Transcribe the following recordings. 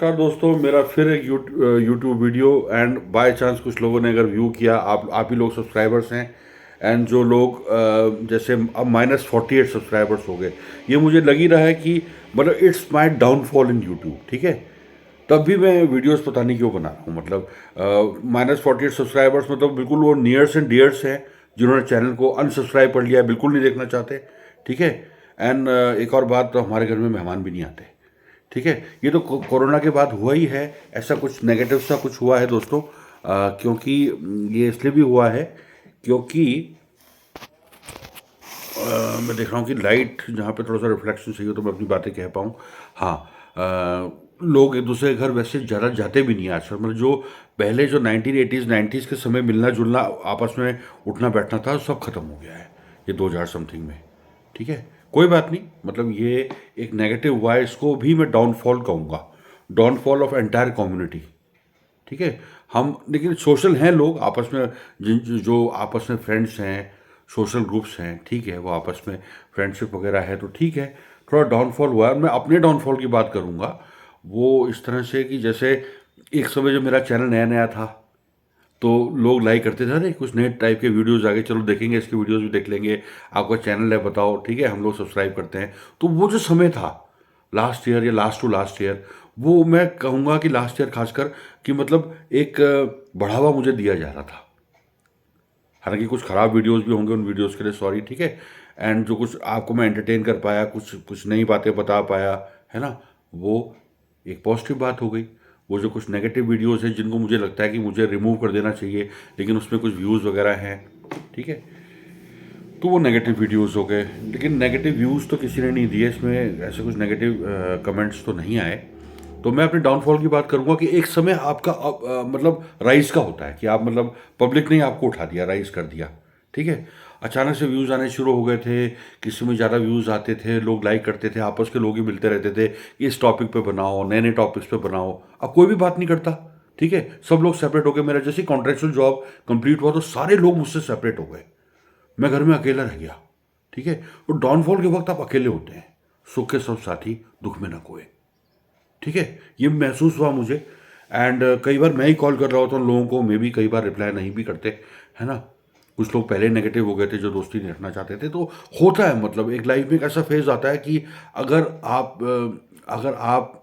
नमस्कार दोस्तों, मेरा फिर एक YouTube video and by chance कुछ लोगों ने अगर व्यू किया, आप ही लोग सब्सक्राइबर्स हैं। एंड जो लोग जैसे अब -48 सब्सक्राइबर्स हो गए, ये मुझे लग ही रहा है कि मतलब it's my downfall in YouTube. ठीक है, तब भी मैं वीडियोस पता नहीं क्यों बना रहा हूँ। मतलब -48 सब्सक्राइबर्स मतलब बिल्कुल वो नियर्स एंड डियर्स हैं जिन्होंने चैनल को अनसब्सक्राइब कर लिया, बिल्कुल नहीं देखना चाहते। ठीक है। एंड एक और बात, तो हमारे घर में मेहमान भी नहीं आते। ठीक है, ये तो कोरोना के बाद हुआ ही है। ऐसा कुछ नेगेटिव सा कुछ हुआ है दोस्तों, क्योंकि ये इसलिए भी हुआ है क्योंकि मैं देख रहा हूँ कि लाइट जहाँ पे थोड़ा सा रिफ्लेक्शन चाहिए तो मैं अपनी बातें कह पाऊँ। हाँ, लोग एक दूसरे के घर वैसे ज़्यादा जाते भी नहीं हैं आजकल। मतलब जो पहले जो 1980s 90s के समय मिलना जुलना, आपस में उठना बैठना था, सब खत्म हो गया है ये 2000 समथिंग में। ठीक है, कोई बात नहीं। मतलब ये एक नेगेटिव हुआ है, इसको भी मैं डाउनफॉल कहूँगा, डाउनफॉल ऑफ एंटायर कम्युनिटी। ठीक है, हम लेकिन सोशल हैं लोग आपस में, जिन जो आपस में फ्रेंड्स हैं, सोशल ग्रुप्स हैं। ठीक है, वो आपस में फ्रेंडशिप वगैरह है तो ठीक है। थोड़ा डाउनफॉल हुआ है। मैं अपने डाउनफॉल की बात करूँगा, वो इस तरह से कि जैसे एक समय जब मेरा चैनल नया नया था तो लोग लाइक करते थे, अरे कुछ नए टाइप के वीडियोस आ गए, चलो देखेंगे, इसके वीडियोस भी देख लेंगे, आपका चैनल है बताओ, ठीक है, हम लोग सब्सक्राइब करते हैं। तो वो जो समय था लास्ट ईयर या लास्ट टू लास्ट ईयर, वो मैं कहूँगा कि लास्ट ईयर खासकर, कि मतलब एक बढ़ावा मुझे दिया जा रहा था। हालांकि कुछ ख़राब वीडियोस भी होंगे, उन वीडियोस के लिए सॉरी। ठीक है, एंड जो कुछ आपको मैं एंटरटेन कर पाया, कुछ कुछ नई बातें बता पाया, है ना, वो एक पॉजिटिव बात हो गई। वो जो कुछ नेगेटिव वीडियोस हैं जिनको मुझे लगता है कि मुझे रिमूव कर देना चाहिए, लेकिन उसमें कुछ व्यूज़ वगैरह हैं, ठीक है, तो वो नेगेटिव वीडियोस हो गए। लेकिन नेगेटिव व्यूज़ तो किसी ने नहीं दिए, इसमें ऐसे कुछ नेगेटिव कमेंट्स तो नहीं आए। तो मैं अपने डाउनफॉल की बात करूंगा कि एक समय आपका मतलब राइज का होता है कि आप मतलब पब्लिक ने आपको उठा दिया, राइज कर दिया। ठीक है, अचानक से व्यूज़ आने शुरू हो गए थे, किसी में ज़्यादा व्यूज़ आते थे, लोग लाइक करते थे, आपस के लोग ही मिलते रहते थे कि इस टॉपिक पे बनाओ, नए नए टॉपिक्स पे बनाओ। अब कोई भी बात नहीं करता। ठीक है, सब लोग सेपरेट हो गए। मेरा जैसे कॉन्ट्रेक्चुअल जॉब कंप्लीट हुआ तो सारे लोग मुझसे सेपरेट हो गए, मैं घर में अकेला रह गया। ठीक है, तो डाउनफॉल के वक्त आप अकेले होते हैं, सुख के सब साथी, दुख में ना कोई। ठीक है, ये महसूस हुआ मुझे। एंड कई बार मैं ही कॉल कर रहा होता हूँ लोगों को, मे भी कई बार रिप्लाई नहीं भी करते, है ना। कुछ लोग पहले नेगेटिव हो गए थे जो दोस्ती नहीं रखना चाहते थे। तो होता है, मतलब एक लाइफ में एक ऐसा फेज आता है कि अगर आप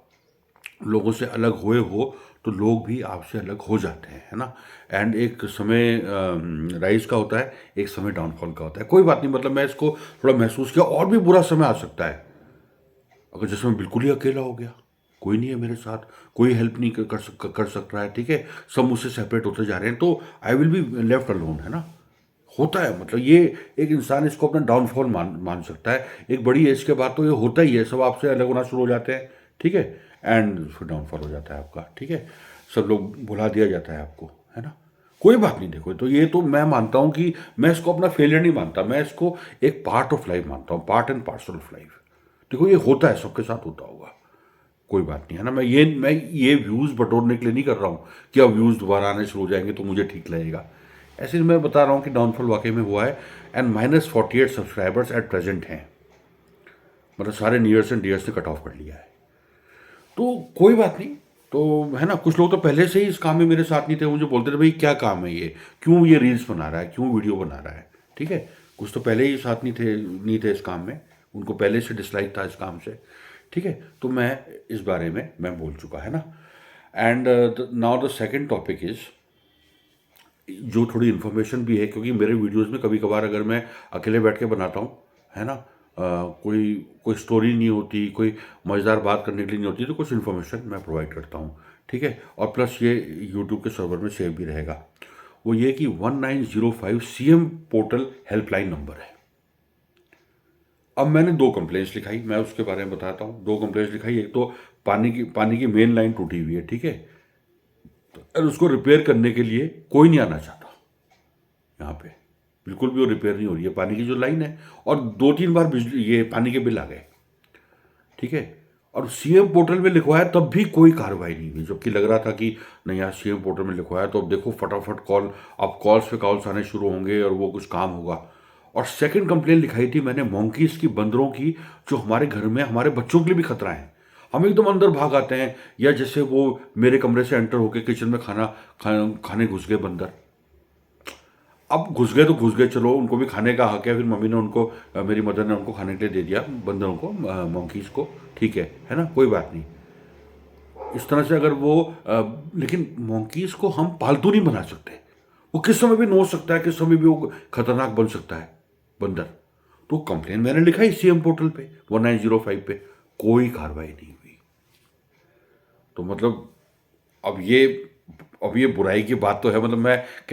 लोगों से अलग हुए हो तो लोग भी आपसे अलग हो जाते हैं, है ना। एंड एक समय राइज का होता है, एक समय डाउनफॉल का होता है। कोई बात नहीं, मतलब मैं इसको थोड़ा महसूस किया। और भी बुरा समय आ सकता है अगर जैसे मैं बिल्कुल ही अकेला हो गया, कोई नहीं है मेरे साथ, कोई हेल्प नहीं कर सक रहा है। ठीक है, सब मुझसे सेपरेट होते जा रहे हैं, तो I will be left alone, है ना। होता है, मतलब ये एक इंसान इसको अपना डाउनफॉल मान सकता है। एक बड़ी एज के बाद तो ये होता ही है, सब आपसे अलग होना शुरू हो जाते हैं। ठीक है, एंड फिर डाउनफॉल हो जाता है आपका। ठीक है, सब लोग भुला दिया जाता है आपको, है ना। कोई बात नहीं, देखो, तो ये तो मैं मानता हूँ कि मैं इसको अपना फेलियर नहीं मानता, मैं इसको एक पार्ट ऑफ लाइफ मानता हूँ, part and parcel of life. देखो, ये होता है, सबके साथ होता होगा, कोई बात नहीं, है ना। मैं ये व्यूज़ बटोरने के लिए नहीं कर रहा हूँ कि अब व्यूज़ दोबारा आने शुरू हो जाएंगे तो मुझे ठीक लगेगा। ऐसे ही मैं बता रहा हूँ कि डाउनफॉल वाकई में हुआ है। एंड -48 सब्सक्राइबर्स एट प्रेजेंट हैं, मतलब सारे नियर्स एंड डियर्स ने कट ऑफ कर लिया है। तो कोई बात नहीं, तो है ना, कुछ लोग तो पहले से ही इस काम में मेरे साथ नहीं थे, मुझे बोलते थे भाई क्या काम है ये, क्यों ये रील्स बना रहा है, क्यों वीडियो बना रहा है। ठीक है, कुछ तो पहले ही साथ नहीं थे इस काम में, उनको पहले से डिसलाइक था इस काम से। ठीक है, तो मैं इस बारे में मैं बोल चुका, है ना। And now the second topic is, जो थोड़ी इन्फॉर्मेशन भी है, क्योंकि मेरे वीडियोस में कभी कभार अगर मैं अकेले बैठ के बनाता हूँ, है ना, कोई कोई स्टोरी नहीं होती, कोई मज़ेदार बात करने के लिए नहीं होती, तो कुछ इन्फॉर्मेशन मैं प्रोवाइड करता हूँ। ठीक है, और प्लस ये यूट्यूब के सर्वर में सेव भी रहेगा। वो ये कि 1905 CM पोर्टल हेल्पलाइन नंबर है। अब मैंने 2 कंप्लेंट्स लिखाई, मैं उसके बारे में बताता हूँ। 2 कंप्लेंट्स लिखाई, एक तो पानी की मेन लाइन टूटी हुई है। ठीक है, और उसको रिपेयर करने के लिए कोई नहीं आना चाहता यहाँ पे, बिल्कुल भी वो रिपेयर नहीं हो रही है पानी की जो लाइन है। और 2-3 बार बिजली ये पानी के बिल आ गए। ठीक है, और CM पोर्टल में लिखवाया तब भी कोई कार्रवाई नहीं हुई, जबकि लग रहा था कि नहीं यार, CM पोर्टल में लिखवाया तो अब देखो फटाफट कॉल, अब कॉल्स पे कॉल्स आने शुरू होंगे और वो कुछ काम होगा। और सेकंड कंप्लेन लिखाई थी मैंने, मोंकीज की, बंदरों की, जो हमारे घर में हमारे बच्चों के लिए भी खतरा है। हम एकदम अंदर भाग आते हैं, या जैसे वो मेरे कमरे से एंटर होके किचन में खाने घुस गए बंदर। अब घुस गए तो घुस गए, चलो उनको भी खाने का हक है। फिर मम्मी ने उनको मेरी मदर ने उनको खाने के लिए दे दिया, बंदरों को, मंकीज़ को, ठीक है ना, कोई बात नहीं। इस तरह से अगर वो लेकिन मंकीज़ को हम पालतू नहीं बना सकते। वो किस समय भी नोच सकता है, किस समय भी वो खतरनाक बन सकता है बंदर। तो कंप्लेन मैंने लिखा है सीएम पोर्टल पे 1905 पे, कोई कार्रवाई नहीं हुई। तो मतलब अब ये अब ये बुराई की बात तो है। मतलब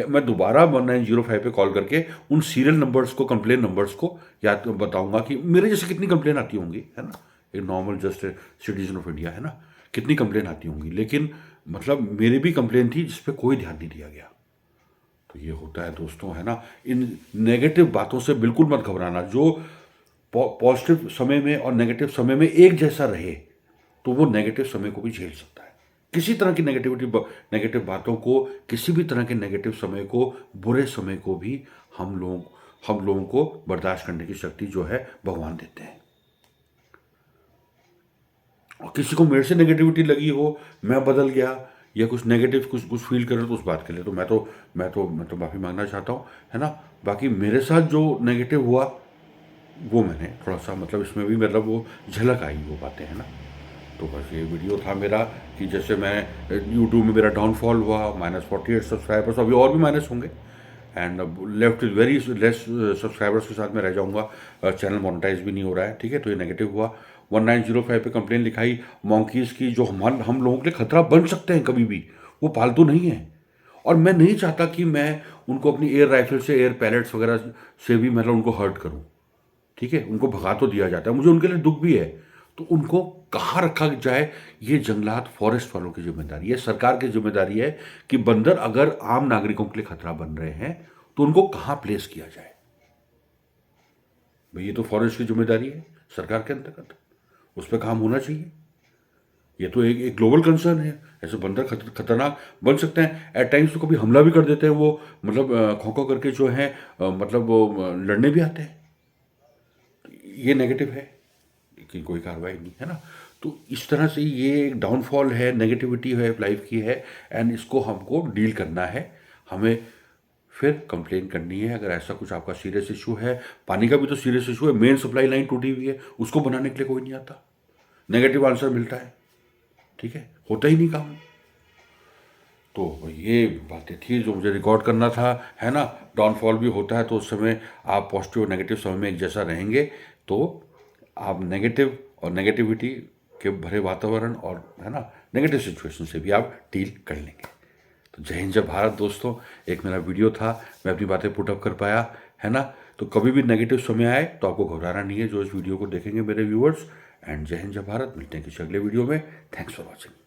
मैं दोबारा 1905 पे कॉल करके उन सीरियल नंबर्स को, कंप्लेन नंबर्स को याद तो बताऊंगा कि मेरे जैसे कितनी कंप्लेन आती होंगी, है ना, एक normal just citizen of India, है ना, कितनी कंप्लेन आती होंगी। लेकिन मतलब मेरी भी कंप्लेन थी जिस पे कोई ध्यान नहीं दिया गया। तो ये होता है दोस्तों, है ना। इन नेगेटिव बातों से बिल्कुल मत घबराना। जो पॉजिटिव समय में और नेगेटिव समय में एक जैसा रहे, तो वो नेगेटिव समय को भी झेल सकता है। किसी तरह की नेगेटिव बातों को, किसी भी तरह के नेगेटिव समय को, बुरे समय को भी हम लोगों को बर्दाश्त करने की शक्ति जो है भगवान देते हैं। और किसी को मेरे से नेगेटिविटी लगी हो, मैं बदल गया, या कुछ नेगेटिव कुछ कुछ फील कर रहे हो, तो उस बात के लिए तो मैं तो माफ़ी मांगना चाहता हूँ, है ना। बाकी मेरे साथ जो नेगेटिव हुआ वो मैंने थोड़ा सा, मतलब इसमें भी मतलब वो झलक आई वो बातें, है ना। तो बस ये वीडियो था मेरा कि जैसे मैं यूट्यूब में मेरा डाउनफॉल हुआ, -48 सब्सक्राइबर्स, अभी और भी माइनस होंगे, and left very less subscribers के साथ मैं रह जाऊंगा। चैनल मोनेटाइज भी नहीं हो रहा है, ठीक है। तो ये नेगेटिव हुआ। 1905 पे कंप्लेन लिखाई मंकीज़ की, जो हम लोगों के लिए खतरा बन सकते हैं कभी भी, वो पालतू नहीं है। और मैं नहीं चाहता कि मैं उनको अपनी एयर राइफल से, एयर पैलेट्स वगैरह से भी मतलब उनको हर्ट करूं, ठीक है। उनको भगा तो दिया जाता है, मुझे उनके लिए दुख भी है। तो उनको कहाँ रखा जाए, ये जंगलात फॉरेस्ट वालों की जिम्मेदारी है, सरकार की जिम्मेदारी है कि बंदर अगर आम नागरिकों के लिए खतरा बन रहे हैं तो उनको कहाँ प्लेस किया जाए। भाई ये तो फॉरेस्ट की जिम्मेदारी है, सरकार के अंतर्गत, उस पर काम होना चाहिए। ये तो एक ग्लोबल कंसर्न है। ऐसे बंदर खतरनाक बन सकते हैं, एट टाइम्स तो कभी हमला भी कर देते हैं वो, मतलब खो खो करके जो है, मतलब वो लड़ने भी आते हैं। ये नेगेटिव है, लेकिन कोई कार्रवाई नहीं, है ना। तो इस तरह से ये एक डाउनफॉल है, नेगेटिविटी है, लाइफ की है, एंड इसको हमको डील करना है। हमें फिर कंप्लेन करनी है अगर ऐसा कुछ आपका सीरियस इशू है। पानी का भी तो सीरियस इशू है, मेन सप्लाई लाइन टूटी हुई है, उसको बनाने के लिए कोई नहीं आता, नेगेटिव आंसर मिलता है, ठीक है, होता ही नहीं काम। तो ये बातें थी जो मुझे रिकॉर्ड करना था, है ना। डाउनफॉल भी होता है तो उस समय आप पॉजिटिव और नेगेटिव समय में एक जैसा रहेंगे, तो आप नेगेटिव और नेगेटिविटी के भरे वातावरण और, है ना, नेगेटिव सिचुएशन से भी आप डील कर लेंगे। तो जय हिंद, जय भारत दोस्तों। एक मेरा वीडियो था, मैं अपनी बातें पुटअप कर पाया, है ना। तो कभी भी नेगेटिव समय आए तो आपको घबराना नहीं है, जो इस वीडियो को देखेंगे मेरे व्यूअर्स। एंड जय हिंद, जय भारत। मिलते हैं किसी अगले वीडियो में। Thanks for watching.